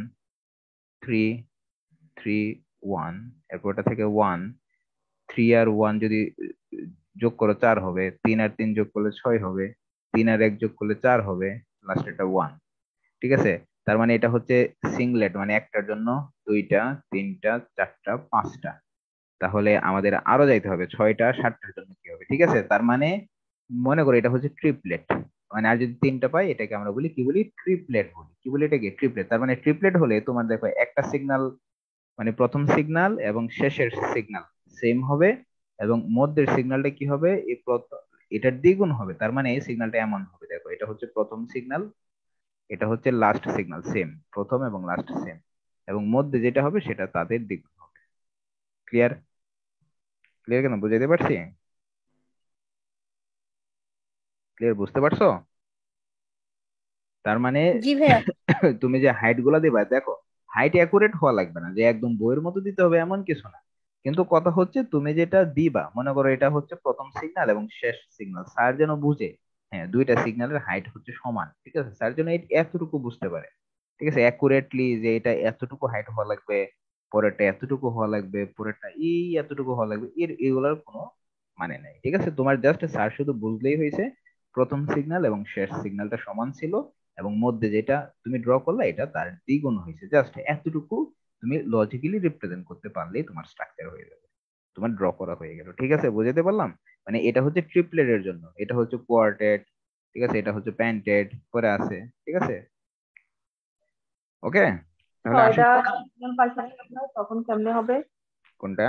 থ্রি থ্রি ওয়ান, এরপর এটা থেকে ওয়ান থ্রি আর ওয়ান যদি যোগ করো চার হবে, তিন আর তিন যোগ করলে ছয় হবে, তিন আর এক যোগ করলে চার হবে, লাস্ট এটা ওয়ান। ঠিক আছে, তার মানে এটা হচ্ছে সিংলেট, মানে একটার জন্য দুইটা তিনটা চারটা পাঁচটা। তাহলে আমাদের আরো যাইতে হবে ছয়টা সাতটার জন্য কি হবে, ঠিক আছে। তার মানে মনে করো এটা হচ্ছে ট্রিপলেট, মানে আর যদি তিনটা পাই এটাকে আমরা বলি কি বলি, ট্রিপলেট বলি। কি বলি এটাকে? ট্রিপলেট। তার মানে ট্রিপলেট হলে তোমার দেখো একটা সিগন্যাল মানে প্রথম সিগন্যাল এবং শেষের সিগন্যাল সেম হবে, এবং মধ্যের সিগন্যালটা কি হবে, এটার দ্বিগুণ হবে। তার মানে এই সিগন্যালটা এমন হবে, দেখো এটা হচ্ছে প্রথম সিগন্যাল, এটা হচ্ছে লাস্ট সিগন্যাল, সেম প্রথম এবং লাস্ট সেম, এবং মধ্যে যেটা হবে সেটা তাদের দ্বিগুণ হবে। ক্লিয়ার? ক্লিয়ার কেন, বুঝাইতে পারছি? ক্লিয়ার, বুঝতে পারছো? তার মানে জি ভাইয়া। তুমি যে হাইট গুলা দিবা, দেখো হাইট অ্যাকুরেট হওয়া লাগবে না যে একদম বইয়ের মতো দিতে হবে এমন কিছু না, কিন্তু কথা হচ্ছে তুমি যেটা দিবা, মনে করো এটা হচ্ছে প্রথম সিগন্যাল এবং শেষ সিগন্যাল, স্যার যেন বুঝে হ্যাঁ দুইটা সিগন্যালের হাইট হচ্ছে সমান, ঠিক আছে, স্যার যেন এতটুকু বুঝতে পারে, ঠিক আছে, অ্যাকুরেটলি যে এটা এতটুকু হাইট হওয়া লাগবে, পরেরটা এতটুকু হওয়া লাগবে, পরেরটা এই এতটুকু হওয়া লাগবে, এগুলোর কোনো মানে নাই। ঠিক আছে, তোমার জাস্ট স্যার শুধু বুঝলেই হয়েছে প্রথম সিগন্যাল এবং শেষ সিগন্যালটা সমান ছিল, এবং মধ্যে যেটা তুমি ড্র করলে এটা তার দ্বিগুণ হয়েছে, জাস্ট এতটুকু তুমি লজিক্যালি রিপ্রেজেন্ট করতে পারলেই তোমার স্ট্রাকচার হয়ে যাবে, তোমার ড্র করা হয়ে গেল। ঠিক আছে, বুঝাতে পারলাম? মানে এটা হচ্ছে ট্রিপলেটের জন্য, এটা হচ্ছে কোয়ার্টেট, ঠিক আছে, এটা হচ্ছে প্যান্টেড করে আছে। ঠিক আছে, ওকে, তাহলে আশা ছয়টা সিগন্যাল পাইছিলেন আপনার, তখন কেমনে হবে? কোনটা?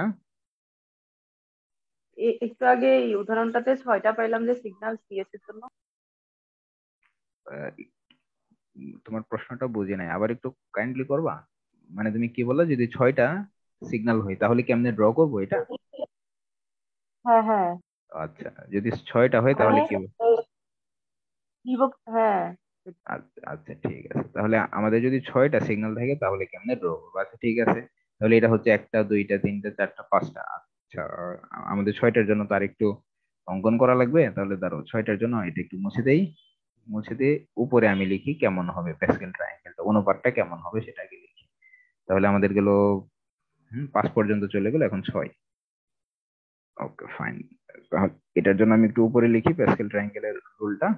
একটু আগে এই উদাহরণটাতে ছয়টা পাইলাম যে সিগন্যাল সিএস এর জন্য। আহ, তোমার প্রশ্নটা বুঝি নাই, আবার একটু কাইন্ডলি করবা? মানে তুমি কি বললে যদি ছয়টা সিগন্যাল হয় তাহলে কেমনে ড্র করবো এটা? হ্যাঁ হ্যাঁ। আচ্ছা, যদি ছয়টা হয় মানে তাহলে কি হবে? হ্যাঁ, আচ্ছা আচ্ছা, ঠিক আছে। তাহলে আমাদের যদি 6টা সিগন্যাল থাকে তাহলে কেমনে ড্র করবো? আচ্ছা ঠিক আছে, তাহলে এটা হচ্ছে 1টা 2টা 3টা 4টা 5টা। আচ্ছা, আমাদের 6টার জন্য তো আর একটু অঙ্কন করা লাগবে। তাহলে ধরো 6টার জন্য এটা একটু মুছে দেই। মুছে দিয়ে উপরে আমি লিখি কেমন হবে প্যাসকেল ট্রায়াঙ্গেলটা, অনুপাতটা কেমন হবে সেটা আগে লিখি। তাহলে আমাদের গেল 5 পর্যন্ত চলে গেল, এখন 6। Okay fine. এটার জন্য আমি একটু উপরে লিখি প্যাসকেল ট্রায়াঙ্গেলের রুলটা।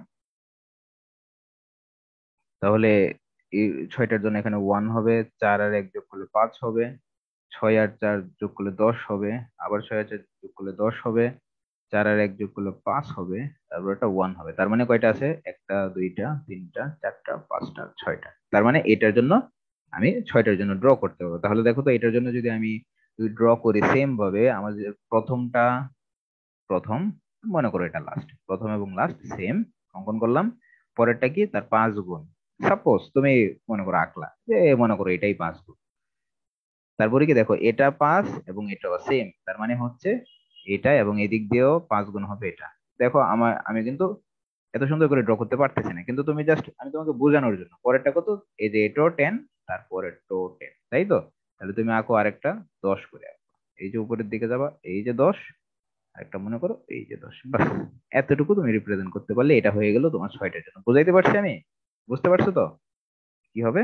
তাহলে এই 6টার জন্য এখানে 1 হবে, 4 আর 1 যোগ করলে 5 হবে, 6 আর 4 যোগ করলে 10 হবে, আবার 6 আর 4 যোগ করলে 10 হবে, 4 আর 1 যোগ করলে 5 হবে, তারপর একটা 1 হবে। তার মানে কয়টা আছে? 1টা 2টা 3টা 4টা 5টা 6টা। তার মানে এটার জন্য আমি 6টার জন্য ড্র করতে পারবো। তাহলে দেখো তো, এটার জন্য যদি আমি ড্র করি সেম ভাবে, আমাদের প্রথমটা প্রথম, মনে করো এটা লাস্ট, প্রথম এবং লাস্ট সেম অঙ্কন করলাম। পরেরটা কি? তার 5 গুণ। সাপোজ তুমি মনে করো আঁকলা যে মনে করো এটাই 5 গুণ। তারপরে কি দেখো, এটা 5 এবং এটাও সেম, তার মানে হচ্ছে এটা এবং এদিক দিয়েও 5 গুণ হবে এটা। দেখো আমি কিন্তু এত সুন্দর করে ড্র করতে পারতেছি না, কিন্তু তুমি জাস্ট, আমি তোমাকে বোঝানোর জন্য, পরেরটা কত, এই যে এটাও 10, তারপরেরটাও 10, তাই তো? তাহলে তুমি আঁকো আরেকটা 10 করে আঁকো। এই যে উপরের দিকে যাবা, এই যে 10, আরেকটা মনে করো এই যে 10। বাস, এতটুকু তুমি রিপ্রেজেন্ট করতে পারলে এটা হয়ে গেল তোমার 6টার জন্য। বুঝাইতে পারছি আমি? বুঝতে পারছো তো কি হবে?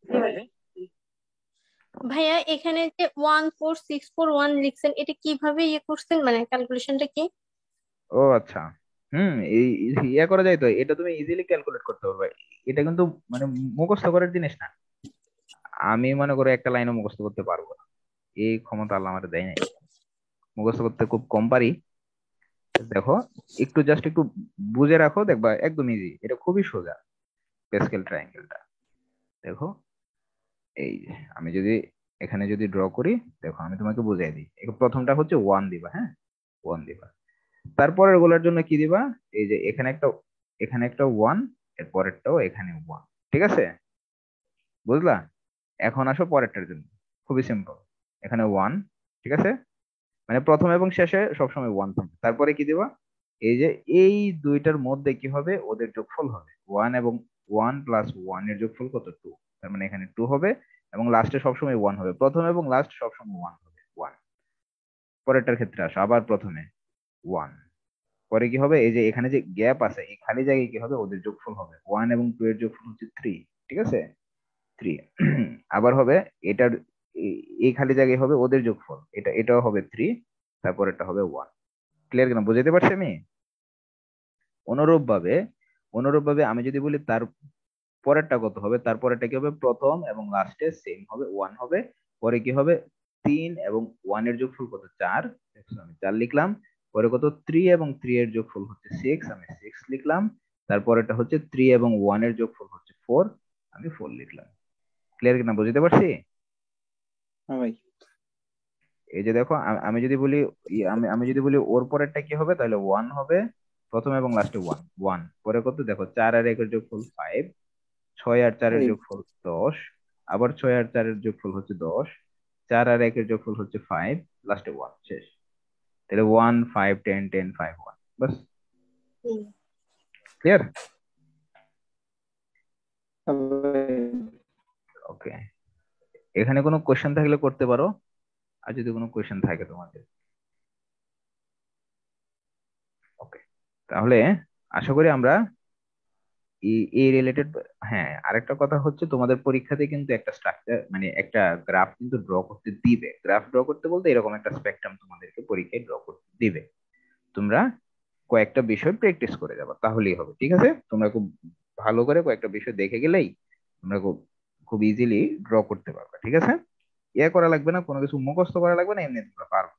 জি ভাইয়া। ভাইয়া এখানে যে 14641 লিখছেন, এটা কিভাবে ইয়ে করছেন, মানে ক্যালকুলেশনটা কি? ও আচ্ছা, এই ইয়া করা যায় তো, এটা তুমি ইজিলি ক্যালকুলেট করতে পারবে। এটা কিন্তু মানে মুখস্থ করার জিনিস না। আমি মনে করো একটা লাইনও মুখস্থ করতে পারবো না, এই ক্ষমতা আল্লাহ আমার দেয় নাই। মুখস্থ করতে খুব কম পারি। দেখো, একটু বুঝে রাখো, দেখবা একদম ইজি, এটা খুবই সোজা প্যাসকেল ট্রায়াঙ্গেলটা। দেখো, এই যে আমি যদি এখানে যদি ড্র করি, দেখো আমি তোমাকে বুঝাই দিই। প্রথমটা হচ্ছে 1 দিবা, হ্যাঁ, 1 দিবা। তারপরের গুলোর জন্য কি দিবা? এই যে এখানে একটা 1, এর পরেরটাও এখানে 1। ঠিক আছে, বুঝলা? এখন আসো পরেরটার জন্য। খুবই সিম্পল, এখানে 1। ঠিক আছে, মানে প্রথম এবং শেষে সবসময় 1 থাকবে। তারপরে কি দিবা? এই যে এই দুইটার মধ্যে কি হবে? ওদের যোগফল হবে 1, এবং 1 প্লাস 1 এর যোগফল কত? 2। তার মানে এখানে 2 হবে, এবং লাস্টে সবসময় 1 হবে। প্রথম এবং লাস্ট সবসময় 1 হবে, 1। পরেরটার ক্ষেত্রে আসো, আবার প্রথমে 1, পরে কি হবে? এই যে এখানে যে গ্যাপ আছে, এই খালি জায়গায় কি হবে? ওদের যোগফল হবে 1 এবং 2 এর যোগফল হচ্ছে 3। ঠিক আছে, 3। আবার হবে এটার, এই খালি জায়গায় হবে ওদের যোগফল, এটাও হবে 3, তারপর এটা হবে 1। ক্লিয়ার কিনা? বুঝতে পারছি আমি? অনুরূপ ভাবে আমি যদি বলি তার পরেরটা কত হবে, তারপরেরটা কি হবে? প্রথম এবং লাস্টে সেম হবে, 1 হবে। পরে কি হবে? 3 এবং 1 এর যোগফল কত? 4। আমি 4 লিখলাম। পরে কত? 3 এবং 3 এর যোগফল হচ্ছে 6, আমি 6 লিখলাম। তারপরেটা হচ্ছে 3 এবং 1 এর যোগফল হচ্ছে 4, আমি 4 লিখলাম। ক্লিয়ার কিনা? বুঝতে পারছি? হ্যাঁ ভাই। এই যে দেখো, আমি যদি বলি, আমি যদি বলি ওর পরেরটা কি হবে, তাহলে 1 হবে, প্রথম এবং লাস্টে 1 1। পরে কত? দেখো, 4 আর 1 এর যোগফল 5, 6 আর 4 এর এই যোগফল 10, আবার 6 আর 4 এর যোগফল হচ্ছে 10, 4 আর 1 এর যোগফল হচ্ছে 5, লাস্টে 1, শেষ। তাহলে 1 5 10 10 5 1, বাস। হুম। ক্লিয়ার? হ্যাঁ ভাই। ওকে, এখানে কোনো কোশ্চেন থাকলে করতে পারো, আর যদি কোনো কোশ্চেন থাকে তোমাদের। ওকে, তাহলে আশা করি আমরা এই রিলেটেড। হ্যাঁ, আরেকটা কথা হচ্ছে, তোমাদের পরীক্ষাতে কিন্তু একটা স্ট্রাকচার, মানে একটা গ্রাফ কিন্তু ড্র করতে দিবে। গ্রাফ ড্র করতে বলতে এরকম একটা স্পেকট্রাম তোমাদেরকে পরীক্ষায় ড্র করতে দিবে। তোমরা কয়েকটা বিষয় প্র্যাকটিস করে যাবে, তাহলেই হবে। ঠিক আছে, তোমরা খুব ভালো করে কয়েকটা বিষয় দেখে গেলেই তোমরা খুব খুব ইজিলি ড্র করতে পারবে। ঠিক আছে, ইয়ে করা লাগবে না, কোনো কিছু মুখস্থ করা লাগবে না, এমনি তোমরা পারবে।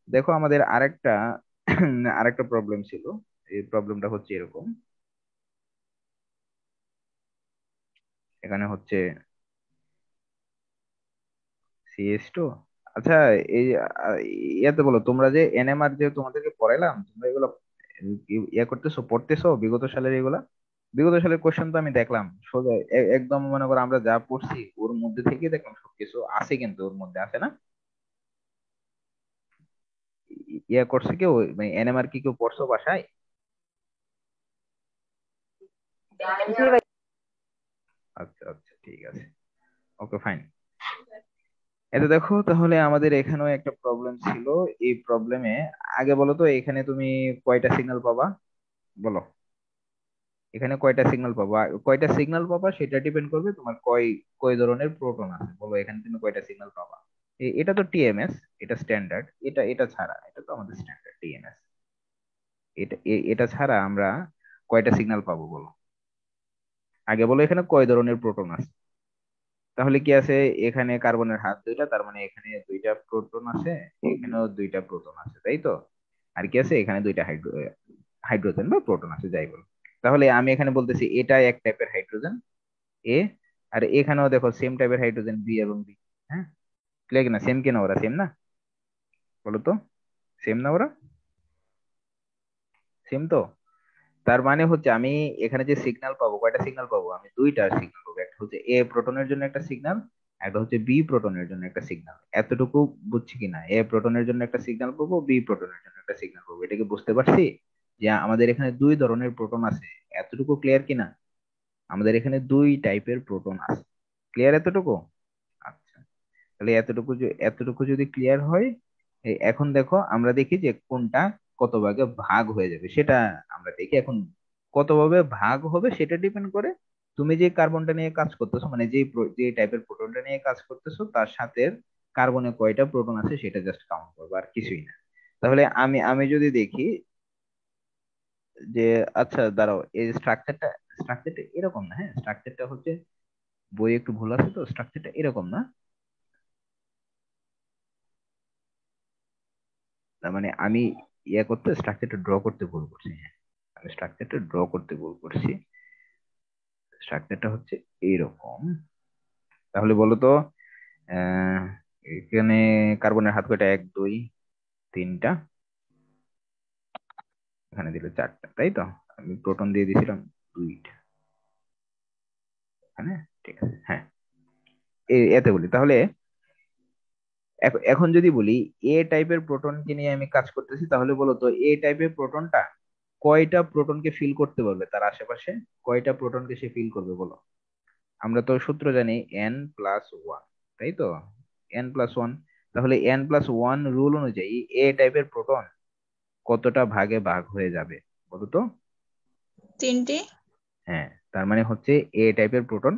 দেখো, আমাদের আরেকটা আরেকটা প্রবলেম ছিল। এই প্রবলেমটা হচ্ছে এরকম, এখানে হচ্ছে CS2। আচ্ছা, এই ইয়াতে বলো, তোমরা যে NMR যে তোমাদেরকে পড়াইলাম, তোমরা এগুলো ইয়ে করতেছো, পড়তেছো বিগত সালের এগুলা? বিগত সালের কোশ্চেন তো আমি দেখলাম সোজা, একদম মনে করো আমরা যা পড়ছি ওর মধ্যে থেকে দেখলাম সবকিছু আছে, কিন্তু ওর মধ্যে আছে না? ইয়ে করছে কেউ, মানে NMR কি কেউ পড়ছো বাসায়? জি ভাই। আচ্ছা আচ্ছা, ঠিক আছে, ওকে ফাইন। এটা দেখো, তাহলে আমাদের এখানেও একটা প্রবলেম ছিল। এই প্রবলেমে আগে বলো তো, এখানে তুমি কয়টা সিগন্যাল পাবা বলো। এখানে কয়টা সিগন্যাল পাবা, কয়টা সিগন্যাল পাবা সেটা ডিপেন্ড করবে তোমার কয় কয় ধরনের প্রোটন আছে। বলো এখানে তুমি কয়টা সিগন্যাল পাবা। এটা তো টিএমএস, এটা স্ট্যান্ডার্ড। এটা এটা ছাড়া, এটা তো আমাদের স্ট্যান্ডার্ড টিএমএস। এটা ছাড়া আমরা কয়টা সিগন্যাল পাবো বলো। আগে বলো এখানে কয় ধরনের প্রোটন আছে। তাহলে কি আছে, এখানে কার্বনের হাত দুইটা, তার মানে এখানে দুইটা প্রোটন আছে, এখানেও দুইটা প্রোটন আছে, তাই তো। আর কি আছে, এখানে দুইটা হাইড্রোজেন বা প্রোটন আছে, যাই বলো। তাহলে আমি এখানে বলতেছি এটা এক টাইপের হাইড্রোজেন এ, আর এখানেও দেখো সেম টাইপের হাইড্রোজেন বি এবং বি। হ্যাঁ, ক্লিয়ার কিনা, সেম কিনা, ওরা সেম না, বলো তো, সেম না ওরা, সেম তো। তার মানে হচ্ছে আমি এখানে যে সিগন্যাল পাবো, কয়টা সিগন্যাল পাবো, আমি দুইটা সিগন্যাল পাবো। একটা হচ্ছে এ প্রোটনের জন্য একটা সিগন্যাল, একটা হচ্ছে বি প্রোটনের জন্য একটা সিগন্যাল। এতটুকু বুঝছি কিনা, এ প্রোটনের জন্য একটা সিগন্যাল পাবো, বি প্রোটনের জন্য একটা সিগন্যাল পাবো, এটাকে বুঝতে পারছি যে আমাদের এখানে দুই ধরনের প্রোটন আছে। এতটুকু ক্লিয়ার কিনা, আমাদের এখানে দুই টাইপের প্রোটন আছে, ক্লিয়ার এতটুকু। আচ্ছা, তাহলে এতটুকু যদি ক্লিয়ার হয়, এখন দেখো আমরা দেখি যে কোনটা কত ভাগে ভাগ হয়ে যাবে সেটা আমরা দেখি। এখন কত ভাবে ভাগ হবে সেটা ডিপেন্ড করে তুমি যে কার্বনটা নিয়ে কাজ করতেছো, মানে যে টাইপের প্রোটনটা নিয়ে কাজ করতেছো তার সাথে কার্বনে কয়টা প্রোটন আছে সেটা জাস্ট কাউন্ট করবে, আর কিছুই না। তাহলে আমি আমি যদি দেখি যে, আচ্ছা দাঁড়াও, এই স্ট্রাকচারটা স্ট্রাকচারটা এরকম না, হ্যাঁ স্ট্রাকচারটা হচ্ছে, বই একটু ভুল আছে তো, স্ট্রাকচারটা এরকম না। তার মানে আমি করতে স্ট্রাকচারটা ড্র করতে ভুল করছি, হ্যাঁ আমি স্ট্রাকচারটা ড্র করতে ভুল করছি। স্ট্রাকচারটা হচ্ছে এইরকম। তাহলে বলো তো, আহ এখানে কার্বনের হাত কয়টা, এক দুই তিনটা, এখানে দিলে চারটা, তাই তো। আমি প্রোটন দিয়ে দিয়েছিলাম দুইটা এখানে, ঠিক আছে হ্যাঁ। এতে বলি তাহলে, এখন যদি বলি এ টাইপের প্রোটনকে নিয়ে আমি কাজ করতেছি, তাহলে বলো তো এ টাইপের প্রোটনটা কয়টা প্রোটনকে ফিল করতে পারবে, তার আশেপাশে কয়টা প্রোটনকে সে ফিল করবে বলো। আমরা তো সূত্র জানি n+1, তাই তো, n+1। তাহলে n+1 রুল অনুযায়ী এ টাইপের প্রোটন কতটা ভাগে ভাগ হয়ে যাবে বলো তো। 3টি। হ্যাঁ, তার মানে হচ্ছে এ টাইপের প্রোটন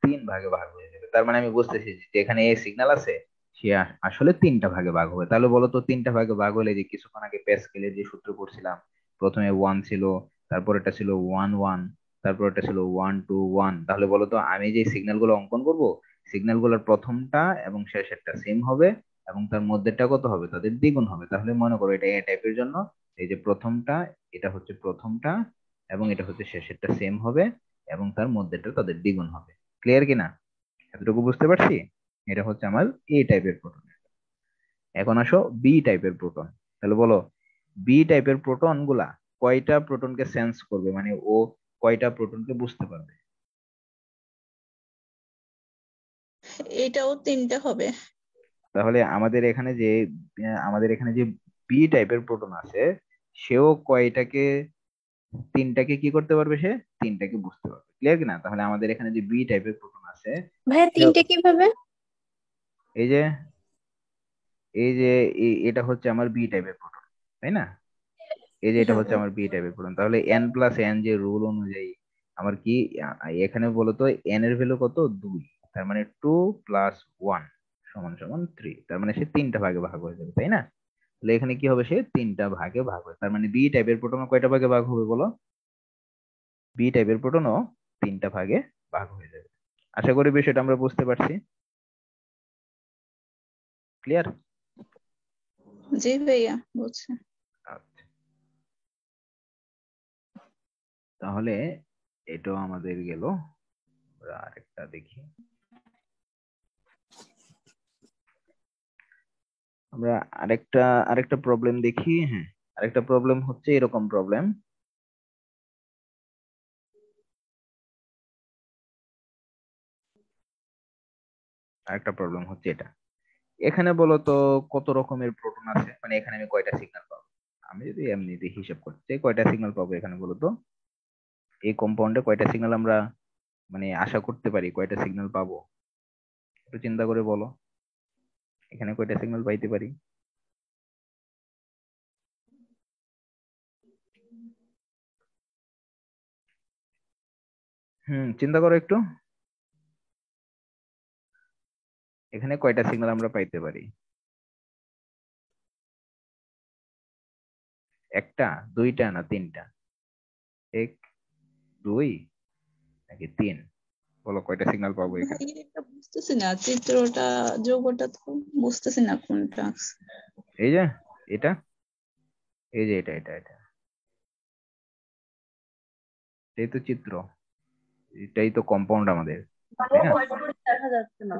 3 ভাগে ভাগ হয়ে যাবে। তার মানে আমি বুঝতেছি যে এখানে এ সিগন্যাল আছে, সে আসলে 3টা ভাগে ভাগ হবে। তাহলে বলো তো 3টা ভাগে ভাগ হলে, যে কিছুক্ষণ আগে প্যাসকেলের যে সূত্র পড়ছিলাম, প্রথমে 1 ছিল, তারপর এটা ছিল 1 1, তারপর এটা ছিল 1 2 1। তাহলে বলো তো আমি যে সিগন্যাল গুলো অঙ্কন করব, সিগন্যাল গুলোর প্রথমটা এবং শেষেরটা সেম হবে, এবং তার মধ্যেটা কত হবে, তাদের দ্বিগুণ হবে। তাহলে মনে করো এটা এ টাইপের জন্য, এই যে প্রথমটা, এটা হচ্ছে প্রথমটা, এবং এটা হচ্ছে শেষেরটা সেম হবে, এবং তার মধ্যেটা তাদের দ্বিগুণ হবে। ক্লিয়ার কিনা, এতটুকু বুঝতে পারছি। এটা হচ্ছে আমার এ টাইপের প্রোটন। এখন আসো বি টাইপের প্রোটন। তাহলে বলো বি টাইপের প্রোটন গুলা কয়টা প্রোটনকে সেন্স করবে, মানে ও কয়টা প্রোটনকে বুঝতে পারবে। এটাও 3টে হবে। তাহলে আমাদের এখানে যে বি টাইপের প্রোটন আছে, সেও কয়টাকে, 3টাকে কি করতে পারবে, সে 3টাকে বুঝতে পারবে। ক্লিয়ার কিনা, তাহলে আমাদের এখানে যে বি টাইপের প্রোটন আছে, ভাইয়া সেও- তিনটে কিভাবে? এই যে এই যে এটা হচ্ছে আমার বি টাইপের প্রোটন, তাই না। এই যে এটা হচ্ছে হ্যাঁ। আমার বি টাইপের প্রোটন। তাহলে n+n যে রুল অনুযায়ী আমার কি, এখানে বলতো n এর ভ্যালু কত, 2। তার মানে 2+1 সমান সমান 3। তার মানে সে 3টা ভাগে ভাগ হয়ে যাবে, তাই না। তাহলে এখানে কি হবে, সে 3টা ভাগে ভাগ হবে। তার মানে বি টাইপের প্রোটন কয়টা ভাগে ভাগ হবে বলো। বি টাইপের প্রোটনও 3টা ভাগে ভাগ হয়ে যাবে। আশা করি বিষয়টা আমরা বুঝতে পারছি, ক্লিয়ার। জি ভাইয়া, বুঝছি। আচ্ছা, তাহলে এটাও আমাদের গেল। আমরা আরেকটা দেখি, আমরা আরেকটা আরেকটা প্রবলেম দেখি, হ্যাঁ। আরেকটা প্রবলেম হচ্ছে এরকম প্রবলেম। আরেকটা প্রবলেম হচ্ছে এটা। এখানে বলো তো কত রকমের প্রোটন আছে, মানে এখানে আমি কয়টা সিগন্যাল পাবো। আমি যদি এমনি দিয়ে হিসাব করতে চাই, কয়টা সিগন্যাল পাবো এখানে বলো তো। এই কম্পাউন্ডে কয়টা সিগন্যাল আমরা মানে আশা করতে পারি, কয়টা সিগন্যাল পাবো, একটু চিন্তা করে বলো এখানে কয়টা সিগন্যাল পাইতে পারি। চিন্তা করো একটু, এখানে কয়টা সিগন্যাল আমরা পাইতে পারি? একটা, দুইটা, না তিনটা? এক, দুই, নাকি তিন? বলো কয়টা সিগন্যাল পাবো এখানে? ভাই এটা বুঝতেছি না, চিত্রটা যোগটা তো বুঝতেছি না কোনটা। এই যে এটা, এই যে এটা এটা এটা এই তো চিত্র, এটাই তো কম্পাউন্ড আমাদের, তাই না? দেখা যাচ্ছে না।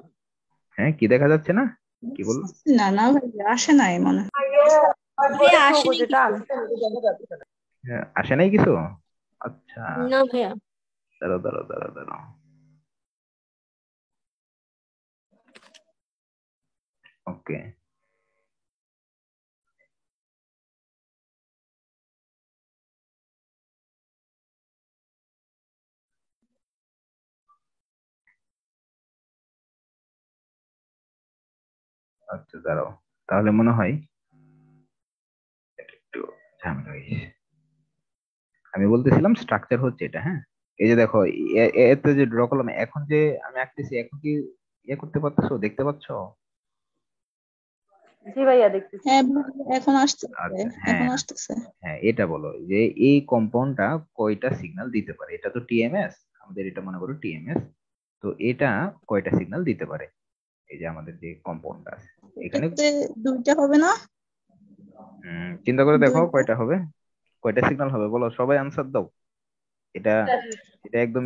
হ্যাঁ, কি দেখা যাচ্ছে না? কি বললো? বুঝতেছি না, না ভাই আসে নাই মনে হয়। ভাইয়া আসেনি যেটা কিছু। হ্যাঁ, আসে নাই কিছু? আচ্ছা, না ভাইয়া। দাঁড়াও দাঁড়াও দাঁড়াও দাঁড়াও, ওকে। আচ্ছা দাঁড়াও, তাহলে মনে হয় এটা একটু ঝামেলা হয়েছে। আমি বলতেছিলাম স্ট্রাকচার হচ্ছে এটা, হ্যাঁ। এই যে দেখো, এতে যে ড্র করলাম, এখন যে আমি আঁকতেছি, এখন কি ইয়ে করতে পারতেছো, দেখতে পাচ্ছ? জি ভাইয়া দেখতেছি। হ্যাঁ ভাই, এখন আসতেছে, আচ্ছা, এখন হ্যাঁ আসতেছে। হ্যাঁ, এটা বলো যে এই কম্পাউন্ডটা কয়টা সিগন্যাল দিতে পারে। এটা তো টিএমএস, আমাদের এটা মনে করো টিএমএস। তো এটা কয়টা সিগন্যাল দিতে পারে, এই যে আমাদের যে কম্পাউন্ডটা আছে এখানে। এটাতে দুইটা হবে না? চিন্তা করে দেখো দুইটা। কয়টা হবে, কয়টা সিগন্যাল হবে, বলো সবাই আনসার দাও। এটা এটা একদম